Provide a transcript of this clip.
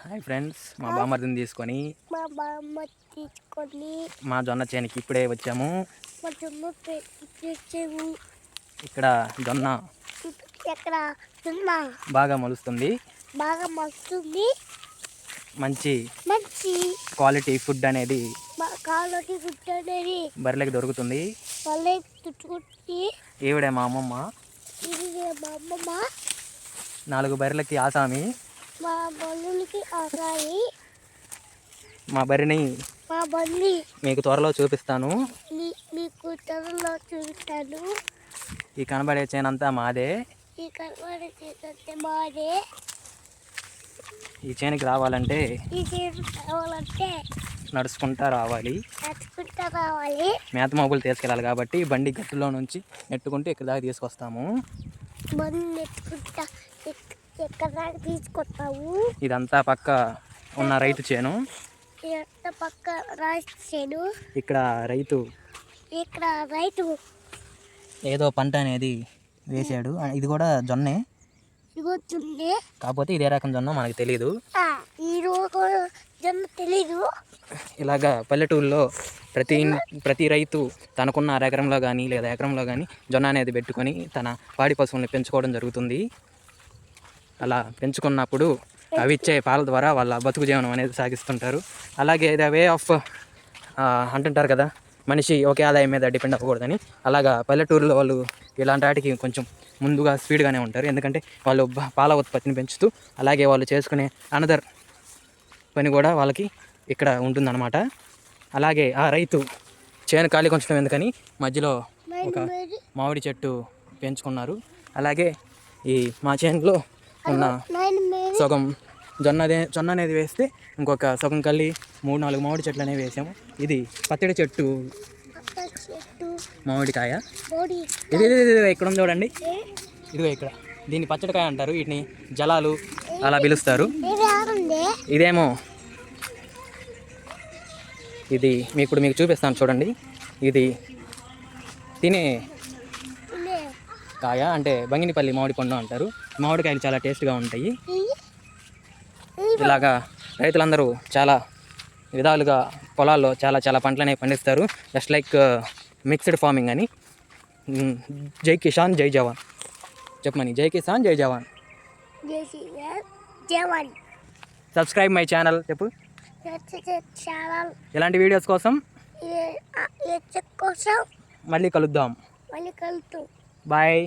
Hi friends, మా బామ్మర్దిని తీసుకొని మా జొన్న చేనికి ఇప్పుడే వచ్చాము. ఇక్కడ జొన్న బాగా మొలుస్తుంది. మంచి క్వాలిటీ ఫుడ్ అనేది బర్రెలకి దొరుకుతుంది. ఈవిడే మా అమ్మమ్మ. 4 బర్రెలకి ఆసామి. మా బర్రెని మీకు త్వరలో చూపిస్తాను. ఈ కనబడే చేనంతా మాదే. ఈ చేనికి రావాలంటే నడుచుకుంటా రావాలి. మేత మోపులు తీసుకెళ్ళాలి కాబట్టి బండి గట్టులో నుంచి నెట్టుకుంటూ ఇక్కడ దాకా తీసుకొస్తాము. ఇదంతా పక్క ఉన్న రైతు చేను. ఇక్కడ రైతు ఏదో పంట అనేది వేసాడు. ఇది కూడా జొన్నే, కాకపోతే ఇదే రకం జొన్న మనకు తెలీదు. ఇలాగా పల్లెటూరులో ప్రతి రైతు తనకున్న ఎకరంలో కానీ లేదా ఎకరంలో కానీ జొన్న అనేది పెట్టుకొని తన పాడి పశువుల్ని పెంచుకోవడం జరుగుతుంది. అలా పెంచుకున్నప్పుడు అవి ఇచ్చే పాల ద్వారా వాళ్ళ బతుకు జీవనం అనేది సాగిస్తుంటారు. అలాగే ద వే ఆఫ్ అంటుంటారు కదా, మనిషి ఒకే ఆదాయం మీద డిపెండ్ అవ్వకూడదని. అలాగా పల్లెటూరులో వాళ్ళు ఇలాంటి వాటికి కొంచెం ముందుగా స్పీడ్గానే ఉంటారు. ఎందుకంటే వాళ్ళు పాల ఉత్పత్తిని పెంచుతూ అలాగే వాళ్ళు చేసుకునే అనదర్ పని కూడా వాళ్ళకి ఇక్కడ ఉంటుందన్నమాట. అలాగే ఆ రైతు చేను ఖాళీ కొంచెం ఎందుకని మధ్యలో ఒక మామిడి చెట్టు పెంచుకున్నారు. అలాగే ఈ మా చేనులో ఉన్న సగం జొన్న అనేది వేస్తే ఇంకొక సగం కల్లి 3-4 మామిడి చెట్లు అనేవి వేసాము. ఇది పచ్చడి చెట్టు మామిడికాయ. ఇది ఇక్కడ ఉంది చూడండి, ఇదిగో ఇక్కడ. దీన్ని పచ్చడికాయ అంటారు. వీటిని జలాలు అలా పిలుస్తారు. ఇదేమో ఇది మీకు చూపిస్తాను చూడండి. ఇది తినే కాయ, అంటే బంగినిపల్లి మామిడి పండు అంటారు. మామిడికాయలు చాలా టేస్ట్గా ఉంటాయి. ఇలాగా రైతులందరూ చాలా విధాలుగా పొలాల్లో చాలా పంటలనే పండిస్తారు. జస్ట్ లైక్ మిక్స్డ్ ఫార్మింగ్ అని. జై కిసాన్ జై జవాన్ చెప్పమని. జై కిసాన్ జై జవాన్. సబ్స్క్రైబ్ మై ఛానల్ చెప్పు. ఇలాంటి వీడియోస్ కోసం మళ్ళీ కలుద్దాం. బాయ్.